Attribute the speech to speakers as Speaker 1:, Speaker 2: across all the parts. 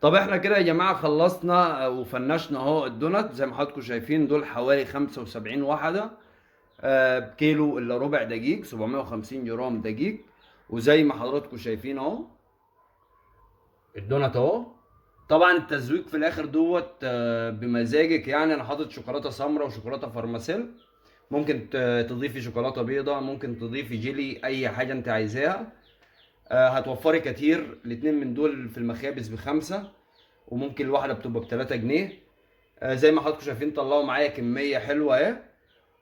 Speaker 1: طب احنا كده يا جماعة خلصنا وفنشنا اهو الدونات زي ما حضراتكم شايفين. دول حوالي 75 واحدة بكيلو الا ربع دقيق، 750 جرام دقيق. وزي ما حضراتكم شايفين اهو الدونات اهو. طبعا التزويق في الاخر دوت بمزاجك، يعني انا حاطط شوكولاتة سمراء وشوكولاتة فارماسيل. ممكن تضيفي شوكولاتة بيضاء، ممكن تضيفي جيلي، اي حاجة انت عايزاها. هتوفري كتير. الاتنين من دول في المخابز بخمسة، وممكن الواحدة بتبقى ب3 جنيه. زي ما حضراتكم شايفين طلعوا معايا كمية حلوة اهي.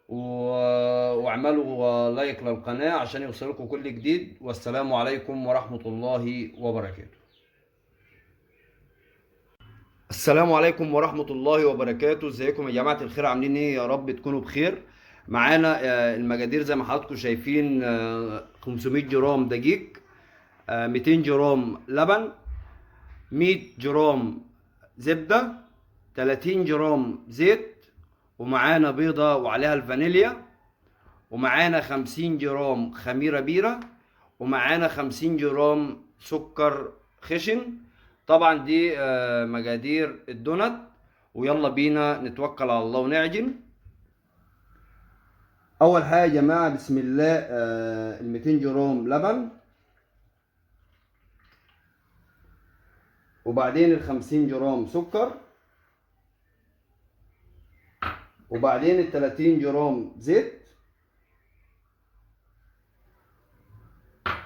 Speaker 1: واعملوا لايك للقناة عشان يوصلكم كل جديد. والسلام عليكم ورحمة الله وبركاته. السلام عليكم ورحمة الله وبركاته. ازيكم يا جماعة الخير؟ عاملين ايه؟ يا رب تكونوا بخير. معانا المجادير زي ما حضراتكم شايفين. 500 جرام دقيق، 200 جرام لبن، 100 جرام زبدة، 30 جرام زيت، ومعانا بيضة وعليها الفانيليا، ومعانا 50 جرام خميرة بيرة، ومعانا 50 جرام سكر خشن. طبعا دي مقادير الدونات. ويلا بينا نتوكل على الله ونعجن. اول حاجة يا جماعة بسم الله، ال 200 جرام لبن، وبعدين ال 50 جرام سكر، وبعدين ال 30 جرام زيت،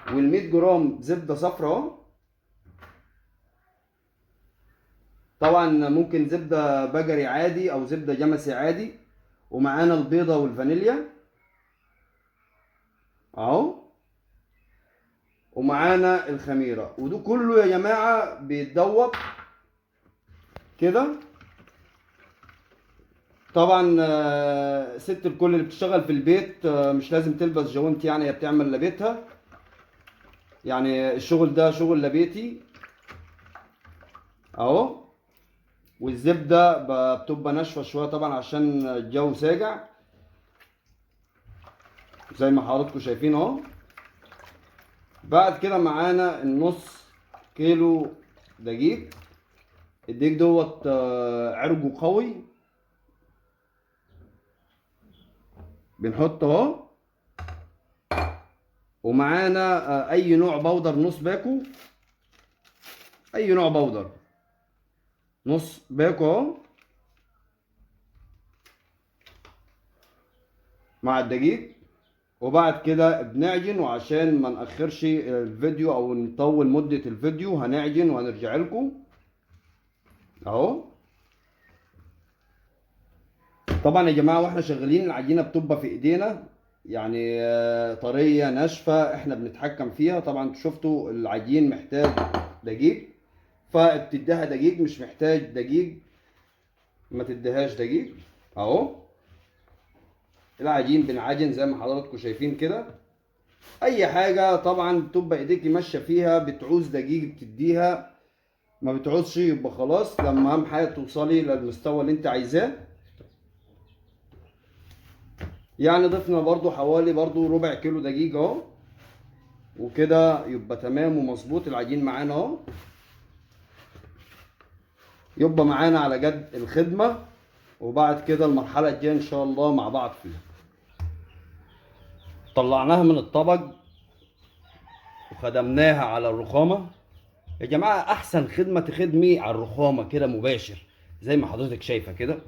Speaker 1: وال 100 جرام زبدة صفراء اهو. طبعا ممكن زبدة بقري عادي او زبدة جمسي عادي. ومعانا البيضة والفانيليا اهو. ومعانا الخميرة، ودو كله يا جماعة بيتدوب كده. طبعا ست الكل اللي بتشتغل في البيت مش لازم تلبس جوانت، يعني هي بتعمل لبيتها. يعني الشغل ده شغل لبيتي اهو. والزبدة بتبقى ناشفة شوية طبعا عشان الجو ساقع زي ما حضراتكم شايفين اهو. بعد كده معانا النص كيلو دقيق. الدقيق دوت عرقه قوي، بنحطه اهو. ومعانا اي نوع بودر نص باكو، اي نوع بودر نص باكو اهو مع الدقيق. وبعد كده بنعجن، وعشان ما نأخرش الفيديو او نطول مدة الفيديو هنعجن وهنرجع لكم اهو. طبعا يا جماعة واحنا شغالين العجينة بتبقى في ايدينا، يعني طرية ناشفة احنا بنتحكم فيها. طبعا شفتوا العجين محتاج دقيق، فبتديها دقيق. مش محتاج دقيق ما تديهاش دقيق اهو. العجين بنعجن زي ما حضراتكم شايفين كده. اي حاجة طبعا بتبقى ايديكي ماشية فيها بتعوز دقيق بتديها، ما بتعوزش يبقى خلاص. لما اهم حاجة توصلي للمستوى اللي انت عايزاه. يعني ضفنا برضو حوالي برضو ربع كيلو دقيق اهو، وكده يبقى تمام ومظبوط العجين معانا اهو. يبقى معانا على قد الخدمة. وبعد كده المرحلة الجاية ان شاء الله مع بعض فيها. طلعناها من الطبق وخدمناها على الرخامة. يا جماعة احسن خدمة تخدمي على الرخامة كده مباشر زي ما حضرتك شايفة كده.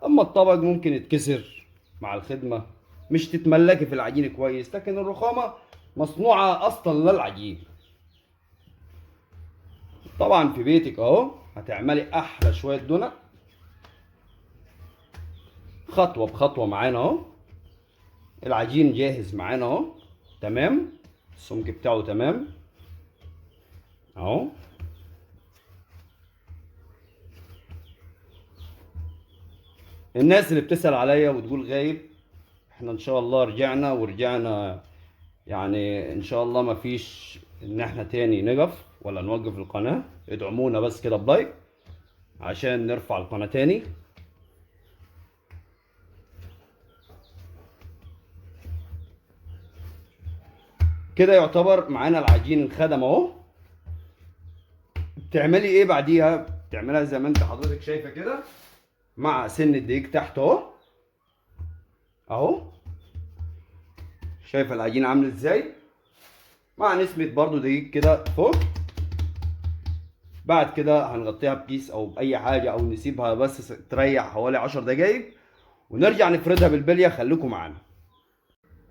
Speaker 1: اما الطبق ممكن يتكسر مع الخدمة، مش تتملكي في العجين كويس. لكن الرخامة مصنوعة اصلا للعجين. طبعا في بيتك اهو هتعملي احلى شوية دونات خطوة بخطوة معانا اهو. العجين جاهز معانا اهو تمام. السمك بتاعه تمام اهو. الناس اللي بتسأل عليا وتقول غايب، احنا ان شاء الله رجعنا ورجعنا. يعني ان شاء الله مفيش ان احنا تاني نقف ولا نوقف القناة. ادعمونا بس كده بلايك عشان نرفع القناة تاني. كده يعتبر معانا العجين انخدم اهو. بتعملي ايه بعديها؟ تعملها زي ما انت حضرتك شايفه كده، مع سن الدقيق تحت اهو. اهو شايفه العجينه عامله ازاي، مع نسبه برضو دقيق كده فوق. بعد كده هنغطيها بكيس او باي حاجه، او نسيبها بس تريح حوالي 10 دقايق، ونرجع نفردها بالبليه. خليكم معانا.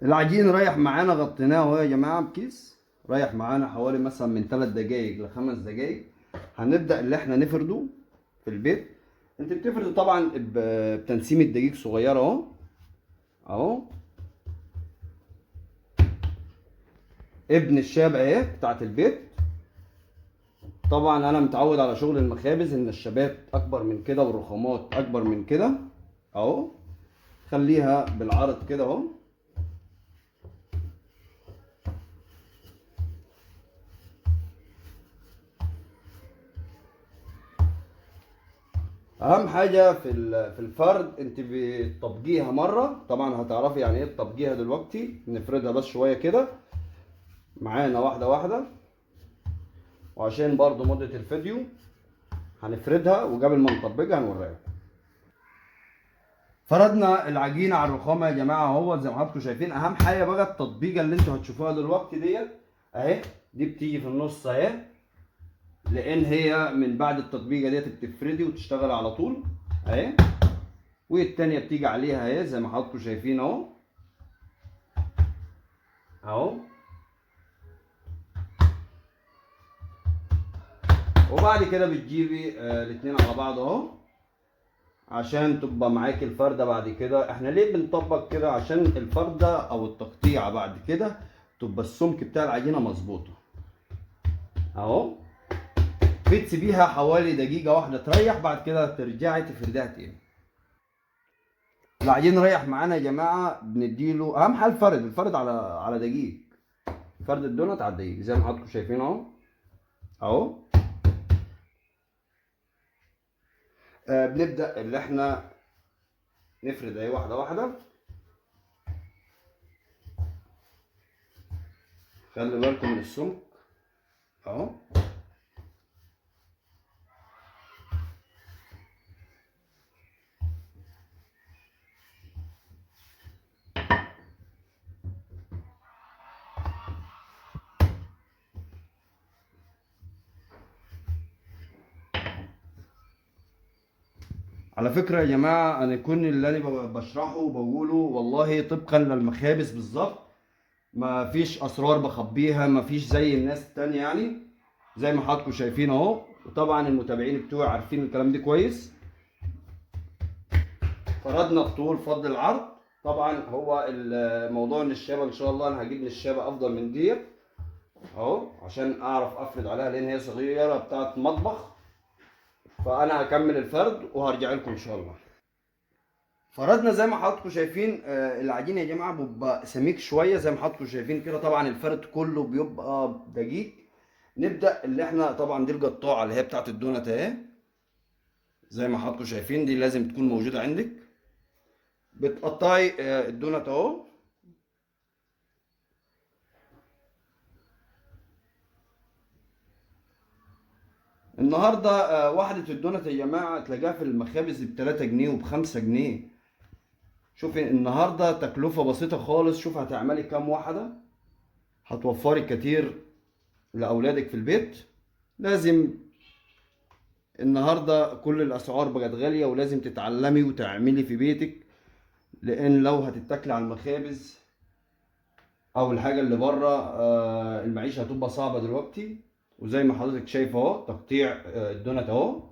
Speaker 1: العجين ريح معانا، غطيناه اهو يا جماعه بكيس، ريح معانا حوالي مثلا من 3 دقايق ل 5 دقايق. هنبدا اللي احنا نفرده في البيت. انت بتفرد طبعا بتنسيم الدقيق صغيره اهو. اهو ابن الشاب اهي بتاعت البيت. طبعا انا متعود على شغل المخابز ان الشبات اكبر من كده والرخامات اكبر من كده. اهو خليها بالعرض كده اهو. اهم حاجه في الفرد، انت بتطبقيها مره، طبعا هتعرفي يعني ايه تطبقيها دلوقتي. نفردها بس شويه كده معانا واحده واحده، وعشان برضو مده الفيديو هنفردها، وقبل ما نطبقها هنوريها. فردنا العجينه على الرخامه يا جماعه اهو زي ما حضراتكم شايفين. اهم حاجه بقى التطبيقه اللي انتوا هتشوفوها دلوقتي ديت اهي. دي بتيجي في النص اهي، لان هي من بعد التطبيقه ديت بتفردي وتشتغل على طول اهي. والتانيه بتيجي عليها اهي زي ما حضراتكم شايفين اهو. اهو وبعد كده بتجيبي الاتنين على بعض اهو، عشان تبقى معاكي الفردة. بعد كده احنا ليه بنطبق كده؟ عشان الفردة او التقطيعة بعد كده تبقى السمك بتاع العجينة مظبوطة. اهو بتسيبيها حوالي دقيقة واحدة تريح، بعد كده ترجعي تفردها تاني. العجين ريح معانا يا جماعة، بنديله اهم حاجة الفرد على دقيق. فرد الدونت على الدقيق زي ما حضراتكم شايفين اهو. اهو بنبدأ اللي احنا نفرد اهي واحدة واحدة. خلي بالكم من السمك اهو. على فكرة يا جماعة، أنا كل اللي أنا بشرحه وبقوله والله طبقا للمخابز بالظبط. ما فيش أسرار بخبيها، ما فيش زي الناس التانية يعني. زي ما حضراتكم شايفين أهو، وطبعا المتابعين بتوعي عارفين الكلام ده كويس. فردنا الطول فض العرض. طبعا هو الموضوع ان الشابه ان شاء الله انا هجيب الشابه افضل من ديت اهو، عشان اعرف افرد عليها، لان هي صغيره بتاعت مطبخ. فانا هكمل الفرد وهرجع لكم ان شاء الله. فردنا زي ما حضراتكم شايفين العجين يا جماعه بيبقى سميك شويه زي ما حضراتكم شايفين كده. طبعا الفرد كله بيبقى دقيق. نبدا اللي احنا طبعا دي القطاعه اللي هي بتاعت الدونات اهي، زي ما حضراتكم شايفين دي لازم تكون موجوده عندك. بتقطعي الدونات اهو. النهارده واحده الدونات يا جماعه تلاقيها في المخابز ب 3 جنيه وب 5 جنيه. شوفي النهارده تكلفه بسيطه خالص. شوف هتعملي كام واحده، هتوفري كتير لاولادك في البيت. لازم النهارده كل الاسعار بقت غاليه، ولازم تتعلمي وتعملي في بيتك، لان لو هتتكلي على المخابز او الحاجه اللي بره المعيشه هتبقى صعبه دلوقتي. وزي ما حضرتك شايف اهو تقطيع الدونات اهو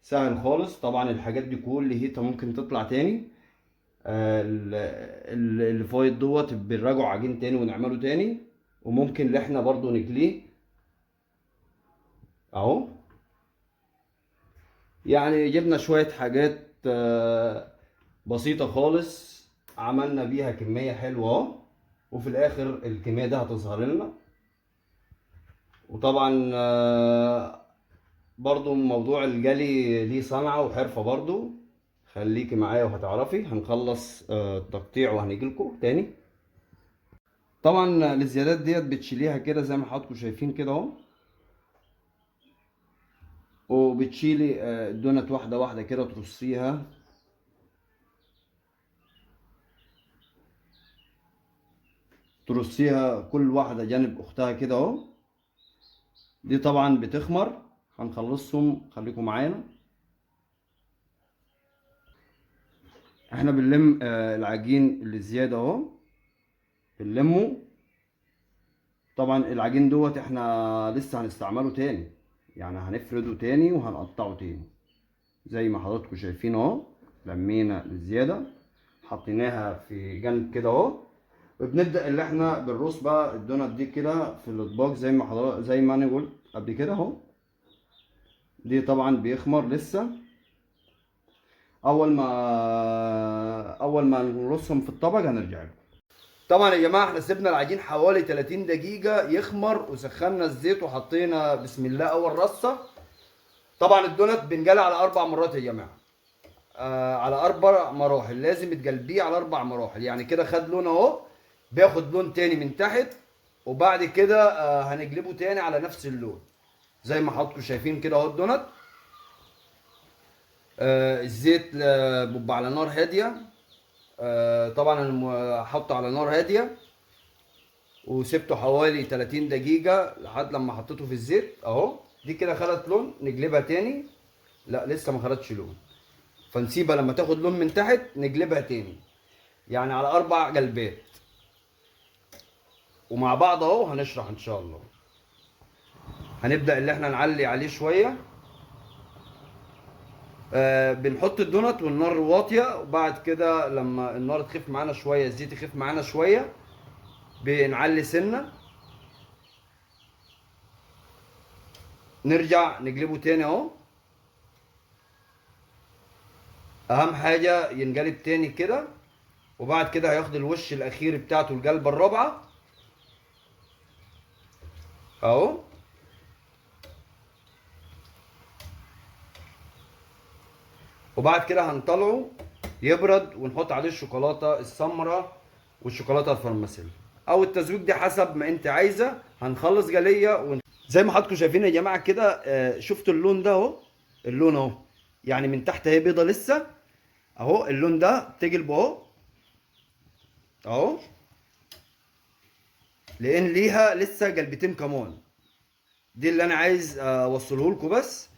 Speaker 1: سهل خالص. طبعا الحاجات دي كلها ممكن تطلع تاني. اللي فايض دوت بنراجعه عجين تاني ونعمله تاني، وممكن اللي احنا برضو نكليه اهو. يعني جبنا شوية حاجات بسيطة خالص، عملنا بيها كمية حلوة اهو. وفي الاخر الكمية دي هتظهر لنا. وطبعا برضو موضوع الجلي ليه صنعة وحرفة برضو. خليكي معايا وهتعرفي. هنخلص التقطيع وهنجيلكوا تاني. طبعا الزيادات ديت بتشيليها كده زي ما حضراتكم شايفين كده اهو. وبتشيلي الدونت واحده واحده كده، ترصيها. ترصيها كل واحده جانب اختها كده اهو. دي طبعا بتخمر، هنخلصهم، خليكم معانا. احنا بنلم العجين اللي زياده اهو، بنلمه. طبعا العجين دوت احنا لسه هنستعمله تاني، يعني هنفرده تاني وهنقطعه تاني زي ما حضراتكم شايفين اهو. لمينا الزياده، حطيناها في جنب كده اهو. وبنبدا اللي احنا بنرص بقى الدونات دي كده في الاطباق زي ما انا قلت قبل كده اهو. دي طبعا بيخمر لسه. اول ما نرصهم في الطبق هنرجع له. طبعا يا جماعه احنا سيبنا العجين حوالي 30 دقيقه يخمر، وسخنا الزيت وحطينا بسم الله اول رصه. طبعا الدونات بنجلي على 4 مرات يا جماعه. على 4 مراحل، لازم تقلبيه على 4 مراحل. يعني كده خد لون اهو، بياخد لون تاني من تحت، وبعد كده هنقلبه تاني على نفس اللون زي ما حضراتكم شايفين كده اهو الدونات. الزيت بيبقى على نار هاديه. طبعا انا حاطه على نار هاديه، وسبته حوالي 30 دقيقة لحد لما حطيته في الزيت اهو. دي كده خدت لون، نقلبها تاني. لا لسه ما خدتش لون، فنسيبها لما تاخد لون من تحت نقلبها تاني. يعني على 4 قلبات ومع بعض اهو. هنشرح ان شاء الله. هنبدأ اللي احنا نعلي عليه شوية. بنحط الدونت والنار واطية، وبعد كده لما النار تخف معانا شوية، الزيت يخف معانا شوية، بنعلي سنة. نرجع نقلبه تاني اهو. اهم حاجة ينقلب تاني كده، وبعد كده هياخد الوش الاخير بتاعته القلبة الرابعة اهو. وبعد كده هنطلعه يبرد، ونحط عليه الشوكولاتة السمراء والشوكولاتة الفرماسيل او التزويق، دي حسب ما انت عايزة. هنخلص جلية زي ما حضراتكم شايفين يا جماعة كده. شفتوا اللون ده اهو؟ اللون اهو، يعني من تحت هي بيضة لسه اهو. اللون ده تقلبه اهو اهو، لان ليها لسه قلبتين كمان. دي اللي انا عايز اوصله لكم بس.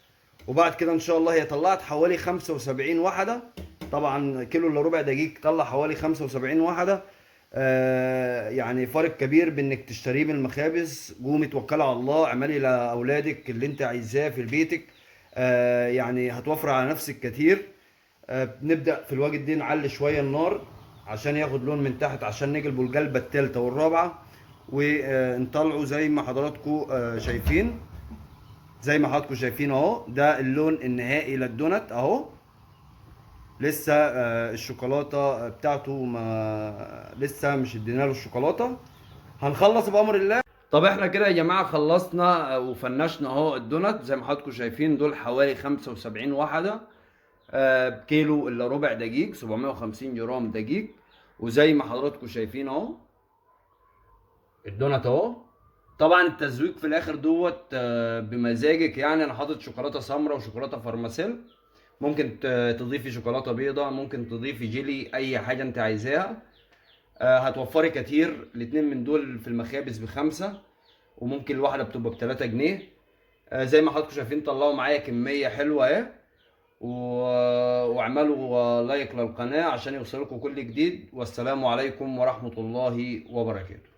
Speaker 1: وبعد كده ان شاء الله هي طلعت حوالي 75 وحده. طبعا كيلو الا ربع دقيق طلع حوالي 75 وحده. يعني فرق كبير بانك تشتريه من المخابز. قومي توكلي على الله، اعملي لاولادك اللي انت عايزاه في بيتك. يعني هتوفر على نفسك كتير. بنبدا في الوقت دي نعلي شويه النار عشان ياخد لون من تحت، عشان نقلبه القلبه الثالثه والرابعه ونطلعه زي ما حضراتكم شايفين. زي ما حضراتكم شايفين اهو، ده اللون النهائي للدونت اهو. لسه الشوكولاته بتاعته ما لسه مش ادينا له الشوكولاته. هنخلص بامر الله. طب احنا كده يا جماعه خلصنا وفنشنا اهو الدونت. زي ما حضراتكم شايفين دول حوالي 75 وحده بكيلو الا ربع دقيق، 750 جرام دقيق. وزي ما حضراتكم شايفين اهو الدونت اهو. طبعا التزويق في الاخر دوت بمزاجك. يعني انا حاطط شوكولاته سمراء وشوكولاته فرماسيل. ممكن تضيفي شوكولاته بيضاء، ممكن تضيفي جيلي، اي حاجه انت عايزاها. هتوفري كتير. الاتنين من دول في المخابز ب5، وممكن الواحده بتبقى ب3 جنيه. زي ما حضراتكم شايفين طلعوا معايا كميه حلوه اهي. واعملوا لايك للقناه عشان يوصلكم كل جديد. والسلام عليكم ورحمه الله وبركاته.